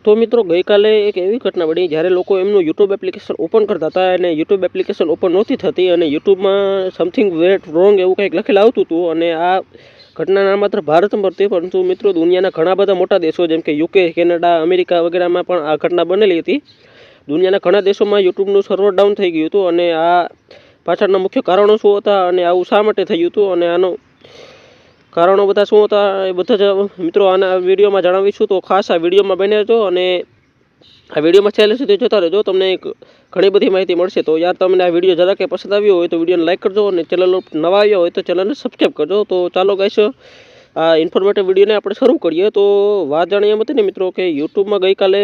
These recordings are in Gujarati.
તો મિત્રો ગઈકાલે એક એવી ઘટના બની જ્યારે લોકો એમનું યુટ્યુબ એપ્લિકેશન ઓપન કરતા હતા અને યુટ્યુબ એપ્લિકેશન ઓપન નહોતી થતી અને યુટ્યુબમાં સમથિંગ વેટ રોંગ એવું કંઈક લખેલું આવતું હતું અને આ ઘટના ના માત્ર ભારતમાં હતી પરંતુ મિત્રો દુનિયાના ઘણા બધા મોટા દેશો જેમ કે યુકે, કેનેડા, અમેરિકા વગેરેમાં પણ આ ઘટના બનેલી હતી. દુનિયાના ઘણા દેશોમાં યુટ્યુબનું સર્વર ડાઉન થઈ ગયું હતું અને આ પાછળના મુખ્ય કારણો શું હતા અને આવું શા માટે થયું હતું અને આનો કારણો બધા શું હતા એ બધા જ મિત્રો આના વિડીયોમાં જણાવીશું. તો ખાસ આ વિડીયોમાં બને રહેજો અને આ વિડીયોમાં છેલ્લે સુધી જોતા રહેજો, તમને ઘણી બધી માહિતી મળશે. તો યાર તમને આ વિડીયો જરા કે પસંદ આવ્યો હોય તો વિડીયોને લાઈક કરજો અને ચેનલ નવા આવ્યા હોય તો ચેનલને સબસ્ક્રાઈબ કરજો. તો ચાલો ગાઈસ આ ઇન્ફોર્મેટિવ વિડીયોને આપણે શરૂ કરીએ. તો વાત જાણીએ એમ હતી ને મિત્રો કે યુટ્યુબમાં ગઈકાલે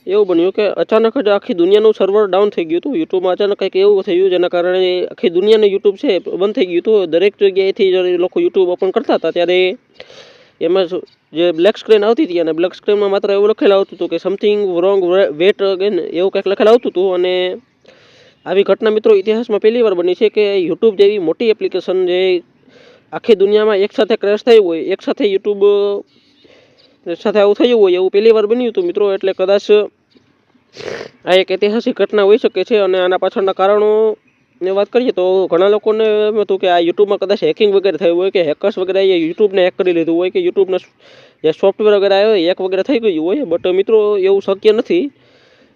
એવું બન્યું કે અચાનક જ આખી દુનિયાનું સર્વર ડાઉન થઈ ગયું હતું. યુટ્યુબમાં અચાનક કંઈક એવું થયું જેના કારણે આખી દુનિયાનું યુટ્યુબ છે બંધ થઈ ગયું હતું. દરેક જગ્યાએથી જ્યારે લોકો યુટ્યુબ ઓપન કરતા હતા ત્યારે એમાં જે બ્લેક સ્ક્રીન આવતી હતી અને બ્લેક સ્ક્રીનમાં માત્ર એવું લખેલું આવતું હતું કે સમથિંગ રોંગ વેટ અગેન એવું કંઈક લખેલું આવતું હતું. અને આવી ઘટના મિત્રો ઇતિહાસમાં પહેલી વાર બની છે કે યુટ્યુબ જેવી મોટી એપ્લિકેશન જે આખી દુનિયામાં એકસાથે ક્રેશ થયું હોય, એકસાથે યુટ્યુબ સાથે આવું થયું હોય એવું પહેલી વાર બન્યું હતું મિત્રો. એટલે કદાચ આ એક ઐતિહાસિક ઘટના હોઈ શકે છે અને આના પાછળના કારણોની વાત કરીએ તો ઘણા લોકોને એમ હતું કે આ યુટ્યુબમાં કદાચ હેકિંગ વગેરે થયું હોય કે હેકર્સ વગેરે યુટ્યુબને હેક કરી લીધું હોય કે યુટ્યુબના જે સોફ્ટવેર વગેરે આવ્યો હોય હેક વગેરે થઈ ગયું હોય. બટ મિત્રો એવું શક્ય નથી.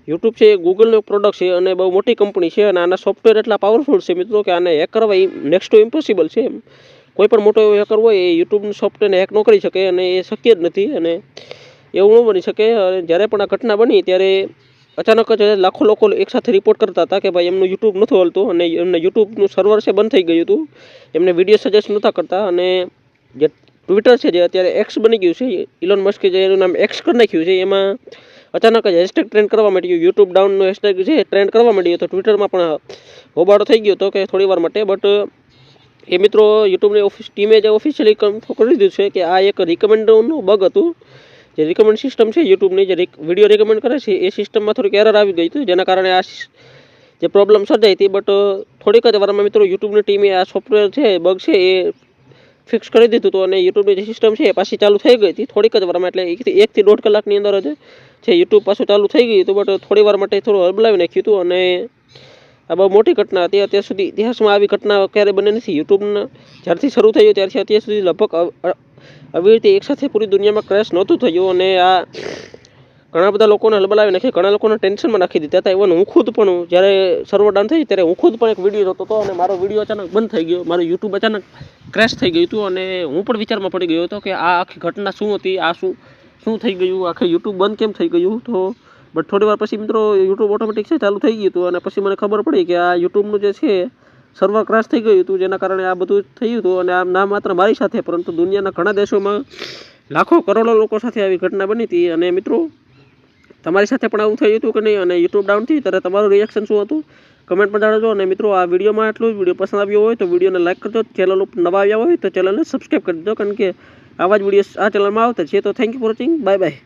યુટ્યુબ છે એ ગૂગલનું પ્રોડક્ટ છે અને બહુ મોટી કંપની છે અને આના સોફ્ટવેર એટલા પાવરફુલ છે મિત્રો કે આને હેક કરવા એ નેક્સ્ટ ટુ ઇમ્પોસિબલ છે. કોઈ પણ મોટો એવો હેકર હોય એ યુટ્યુબનું સોફ્ટવેરને હેક ન કરી શકે અને એ શક્ય જ નથી અને એવું ન બની શકે. જ્યારે પણ આ ઘટના બની ત્યારે અચાનક જ લાખો લોકો એકસાથે રિપોર્ટ કરતા હતા કે ભાઈ એમનું યુટ્યુબ નહોતું હાલતું અને એમને યુટ્યુબનું સર્વર છે બંધ થઈ ગયું હતું. એમને વિડીયો સજેસ્ટ નહોતા કરતા અને જે ટ્વિટર છે જે અત્યારે એક્સ બની ગયું છે, ઇલોન મસ્કે જે એનું નામ એક્સ કરી નાખ્યું છે, એમાં અચાનક જ હેશટેગ ટ્રેન્ડ કરવા માંડ્યું. યુટ્યુબ ડાઉનનો હેશટેગ છે ટ્રેન્ડ કરવા માંડ્યો તો ટ્વિટરમાં પણ હોબાળો થઈ ગયો હતો કે થોડી વાર માટે. બટ એ મિત્રો યુટ્યુબની ટીમે જે ઓફિશિયલી કન્ફર્મ કરી દીધું છે કે આ એક રિકમેન્ડનું બગ હતું. જે રિકમેન્ડ સિસ્ટમ છે યુટ્યુબની જે વિડીયો રિકમેન્ડ કરે છે એ સિસ્ટમમાં થોડીક એરર આવી ગઈ હતી જેના કારણે આ જે પ્રોબ્લેમ સર્જાઈ હતી. બટ થોડીક જ વારમાં મિત્રો યુટ્યુબની ટીમે આ સોફ્ટવેર છે બગ છે એ ફિક્સ કરી દીધું હતું અને યુટ્યુબની જે સિસ્ટમ છે એ પાછી ચાલુ થઈ ગઈ હતી થોડીક જ વારમાં. એટલે 1 થી 1.5 કલાકની અંદર જ છે યુટ્યુબ પાછું ચાલુ થઈ ગયું હતું. બટ થોડી વાર માટે થોડું હલબલાવી નાખ્યું હતું અને આ બહુ મોટી ઘટના હતી. અત્યાર સુધી ઇતિહાસમાં આવી ઘટના ક્યારેય બની નથી. યુટ્યુબના જ્યારથી શરૂ થયું ત્યારથી અત્યાર સુધી લગભગ આવી રીતે એકસાથે પૂરી દુનિયામાં ક્રેશ નહોતું થયું અને આ ઘણા બધા લોકોને હલબલાવી નાખી, ઘણા લોકોને ટેન્શનમાં નાખી દીધા હતા. ઇવન હું ખુદ પણ જ્યારે સર્વર ડાઉન થઈ ત્યારે હું ખુદ પણ એક વિડીયો જોતો હતો અને મારો વિડીયો અચાનક બંધ થઈ ગયો, મારું યુટ્યુબ અચાનક ક્રેશ થઈ ગયું હતું અને હું પણ વિચારમાં પડી ગયો હતો કે આ આખી ઘટના શું હતી, આ શું થઈ ગયું, આખી યુટ્યુબ બંધ કેમ થઈ ગયું. તો બટ થોડી વાર પછી મિત્રો યુટ્યુબ ઓટોમેટિક છે ચાલુ થઈ ગયું હતું અને પછી મને ખબર પડી કે આ યુટ્યુબનું જે છે સર્વર ક્રેશ થઈ ગયું હતું જેના કારણે આ બધું થયું હતું. અને આ ના માત્ર મારી સાથે પરંતુ દુનિયાના ઘણા દેશોમાં લાખો કરોડો લોકો સાથે આવી ઘટના બની હતી. અને મિત્રો તમારી સાથે પણ આવું થયું હતું કે નહીં અને યુટ્યુબ ડાઉન થઈ ત્યારે તમારું રિએક્શન શું હતું કમેન્ટમાં જણાવજો. અને મિત્રો આ વિડીયોમાં એટલું જ. વિડીયો પસંદ આવ્યો હોય તો વિડીયોને લાઈક કરજો, ચેનલ ઉપર નવા આવ્યા હોય તો ચેનલને સબસ્ક્રાઈબ કરી દો કારણ કે આવા જ વિડીયો આ ચેનલમાં આવતા છે. તો thank you for watching, bye bye.